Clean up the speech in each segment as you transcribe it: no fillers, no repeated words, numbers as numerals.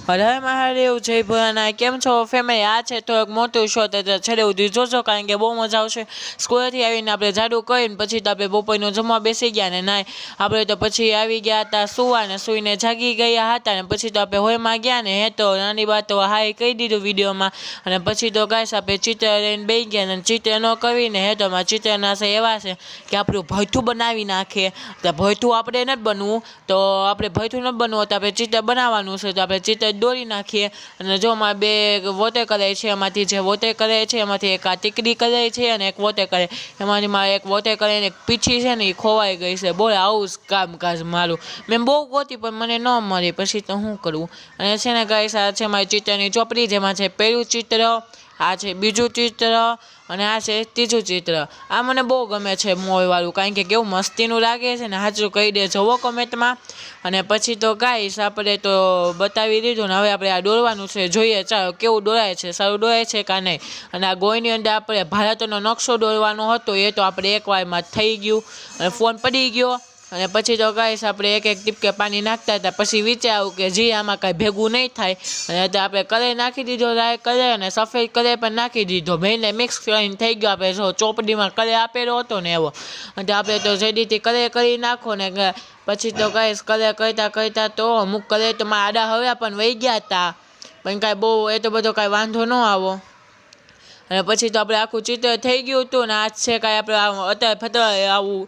હરે મહાદેવ જય ભોળાનાથ કેમ છો ફેમિલી? આ છે તો એક મોટું શોટ એટલે છેલ્લે સુધી જોજો કારણ કે બહુ મજા આવશે. સ્કૂલેથી આવીને આપણે ઝાડુ કરીને પછી તો આપણે બપોરનું જમવા બેસી ગયા ને નાય આપણે તો પછી આવી ગયા હતા સુવા ને સૂઈને જાગી ગયા હતા ને પછી તો આપણે હોયમાં ગયા ને હે તો નાની વાત તો હાય કહી દીધું વિડીયોમાં. અને પછી તો ગાઈસ આપણે ચિત્ર લઈને બેસી ગયા ને ચિત્ર ન કરીને હે તો ચિત્રના છે એવા છે કે આપણું ભયથું બનાવી નાખે. તો ભયથું આપણે નથી બનવું તો આપણે ભયથું નથી બનવું તો આપણે ચિત્ર બનાવવાનું છે તો આપણે ચિત્ર દોરી નાખીએ. અને જો માં બે વોટર કલર છે એમાંથી જે વોટર કલર છે એમાંથી એક આ ટીકડી કલર છે અને એક વોટર કલર એમાંથી મારે એક વોટર કલર એક પીછી છે ને એ ખોવાઈ ગઈ છે. બોલે આવું જ કામકાજ મારું. મેં બહુ ગોતી પણ મને ન મળી પછી તો શું કરવું. અને છે ને ગાઈસ આ છે મારી ચિત્રની ચોપડી જેમાં છે પહેલું ચિત્ર, આ છે બીજું ચિત્ર અને આ છે ત્રીજું ચિત્ર. આ મને બહુ ગમે છે મોરવાળું કારણ કે કેવું મસ્તીનું લાગે છે ને સાચું કહી દેજો કોમેન્ટમાં. અને પછી તો ગાઈસ આપણે તો બતાવી દીધું ને હવે આપણે આ દોરવાનું છે જોઈએ ચાલો કેવું દોરાય છે, સારું દોરાય છે કે નહીં. અને આ ગોળની અંદર આપણે ભારતનો નકશો દોરવાનો હતો એ તો આપણે એકવારમાં થઈ ગયું અને ફોન પડી ગયો. અને પછી તો ગાઈસ આપણે એક એક ટીપકે પાણી નાખતા હતા પછી વિચાર્યું કે જી આમાં કાંઈ ભેગું નહીં થાય અને તો આપણે કલર નાખી દીધો લાલ કલર અને સફેદ કલર પણ નાખી દીધો બેને મિક્સ કરીને થઈ ગયો. આપણે જો ચોપડીમાં કલર આપેલો હતો ને એવો અને આપણે તો જલ્દીથી કલર કરી નાખો ને પછી તો ગાઈસ કલર કરતાં કરતાં તો અમુક કલર તો મારા આડા હવે પણ વહી ગયા હતા પણ કાંઈ બહુ એ તો બધો કાંઈ વાંધો ન આવો. અને પછી તો આપણે આખું ચિત્ર થઈ ગયું હતું ને આજ છે કાંઈ આપણે અત્યારે ફતવા આવું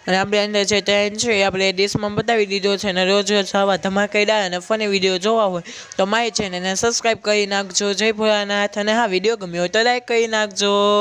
અને આપણે અંદર જે ટ્રેન છે એ આપણે ડિશમાં બતાવી દીધો છે અને રોજ રોજ આવા ધમાકેદાર અને ફની વિડીયો જોવા હોય તો મારી ચેનલને સબસ્ક્રાઈબ કરી નાખજો. જય ભોળાનાથ. અને હા વિડીયો ગમ્યો હોય તો લાઈક કરી નાખજો.